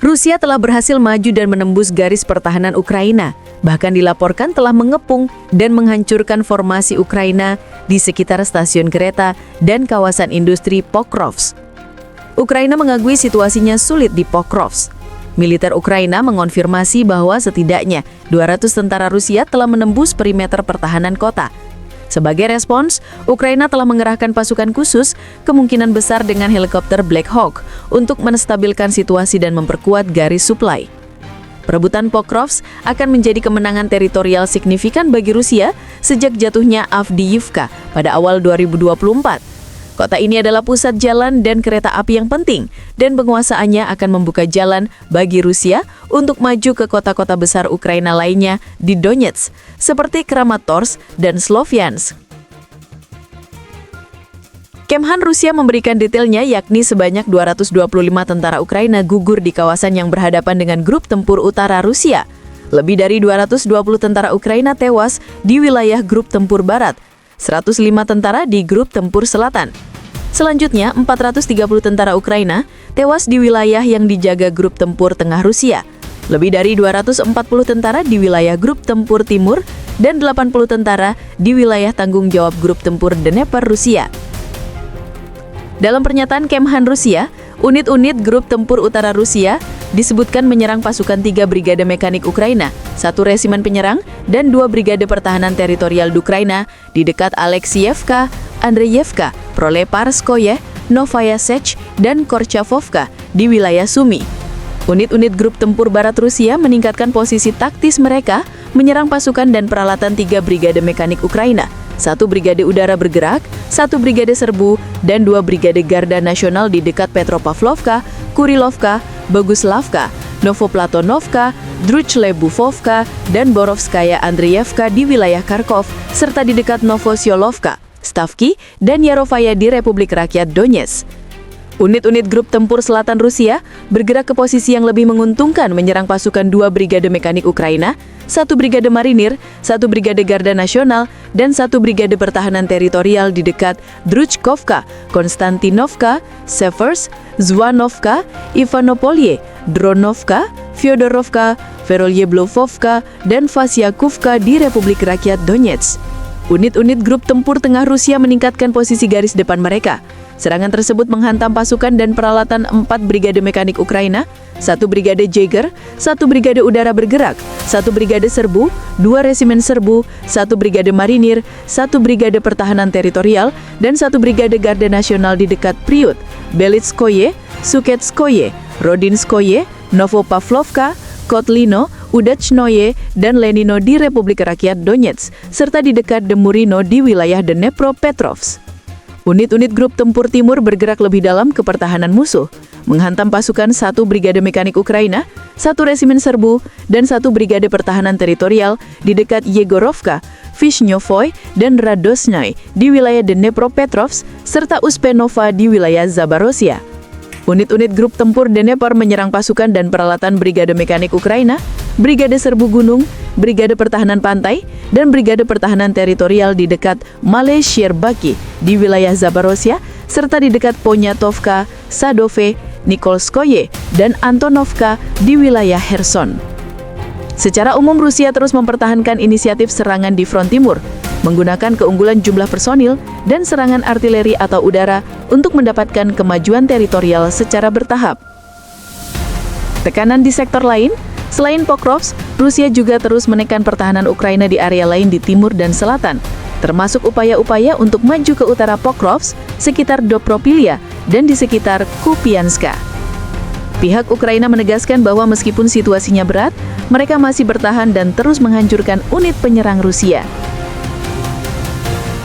Rusia telah berhasil maju dan menembus garis pertahanan Ukraina, bahkan dilaporkan telah mengepung dan menghancurkan formasi Ukraina di sekitar stasiun kereta dan kawasan industri Pokrovsk. Ukraina mengakui situasinya sulit di Pokrovsk. Militer Ukraina mengonfirmasi bahwa setidaknya 200 tentara Rusia telah menembus perimeter pertahanan kota. Sebagai respons, Ukraina telah mengerahkan pasukan khusus, kemungkinan besar dengan helikopter Black Hawk, untuk menstabilkan situasi dan memperkuat garis suplai. Perebutan Pokrovsk akan menjadi kemenangan teritorial signifikan bagi Rusia sejak jatuhnya Avdiivka pada awal 2024. Kota ini adalah pusat jalan dan kereta api yang penting, dan penguasaannya akan membuka jalan bagi Rusia untuk maju ke kota-kota besar Ukraina lainnya di Donetsk, seperti Kramatorsk dan Sloviansk. Kemhan Rusia memberikan detailnya, yakni sebanyak 225 tentara Ukraina gugur di kawasan yang berhadapan dengan grup tempur utara Rusia. Lebih dari 220 tentara Ukraina tewas di wilayah grup tempur barat, 105 tentara di grup tempur selatan. Selanjutnya, 430 tentara Ukraina tewas di wilayah yang dijaga grup tempur tengah Rusia. Lebih dari 240 tentara di wilayah grup tempur timur dan 80 tentara di wilayah tanggung jawab grup tempur Dnepr Rusia. Dalam pernyataan Kemhan Rusia, unit-unit grup tempur utara Rusia disebutkan menyerang pasukan 3 brigade mekanik Ukraina, 1 resimen penyerang, dan 2 brigade pertahanan teritorial Ukraina di dekat Alekseyevka, Andreyevka, Proleparskoye, Novaya Sech, dan Korchavovka di wilayah Sumy. Unit-unit grup tempur barat Rusia meningkatkan posisi taktis mereka menyerang pasukan dan peralatan 3 brigade mekanik Ukraina, 1 brigade udara bergerak, 1 brigade serbu, dan 2 brigade garda nasional di dekat Petropavlovka, Kurilovka, Boguslavka, Novoplatonovka, Druchlebufovka, dan Borovskaya Andreyevka di wilayah Kharkov, serta di dekat Novosyolovka, Stavki, dan Yarovaya di Republik Rakyat Donetsk. Unit-unit grup tempur selatan Rusia bergerak ke posisi yang lebih menguntungkan menyerang pasukan 2 brigade mekanik Ukraina, 1 brigade marinir, 1 brigade garda nasional, dan 1 brigade pertahanan teritorial di dekat Druchkovka, Konstantinovka, Seversk, Zwanovka, Ivanopolye, Dronovka, Fyodorovka, Verolyeblovovka, dan Vasyakovka di Republik Rakyat Donetsk. Unit-unit grup tempur tengah Rusia meningkatkan posisi garis depan mereka. Serangan tersebut menghantam pasukan dan peralatan 4 brigade mekanik Ukraina, 1 brigade Jaeger, 1 brigade udara bergerak, 1 brigade serbu, 2 resimen serbu, 1 brigade marinir, 1 brigade pertahanan teritorial, dan 1 brigade garda nasional di dekat Priut, Belitskoye, Suketskoye, Rodinskoye, Novopavlovka, Kotlino, Udachnoye, dan Lenino di Republik Rakyat Donetsk, serta di dekat Demurino di wilayah Dnepropetrovsk. Unit-unit grup tempur timur bergerak lebih dalam ke pertahanan musuh, menghantam pasukan 1 brigade mekanik Ukraina, 1 resimen serbu, dan 1 brigade pertahanan teritorial di dekat Yegorovka, Vishnovoy, dan Radosnoy di wilayah Dnepropetrovsk, serta Uspenova di wilayah Zaporozhia. Unit-unit grup tempur Dnepr menyerang pasukan dan peralatan brigade mekanik Ukraina, brigade serbu gunung, brigade pertahanan pantai, dan brigade pertahanan teritorial di dekat Malye Sherbaki di wilayah Zaporozhia, serta di dekat Ponyatovka, Sadove, Nikolskoye, dan Antonovka di wilayah Kherson. Secara umum, Rusia terus mempertahankan inisiatif serangan di front timur, menggunakan keunggulan jumlah personil dan serangan artileri atau udara untuk mendapatkan kemajuan teritorial secara bertahap. Tekanan di sektor lain, selain Pokrovsk, Rusia juga terus menekan pertahanan Ukraina di area lain di timur dan selatan, termasuk upaya-upaya untuk maju ke utara Pokrovsk, sekitar Dobropilia, dan di sekitar Kupianska. Pihak Ukraina menegaskan bahwa meskipun situasinya berat, mereka masih bertahan dan terus menghancurkan unit penyerang Rusia.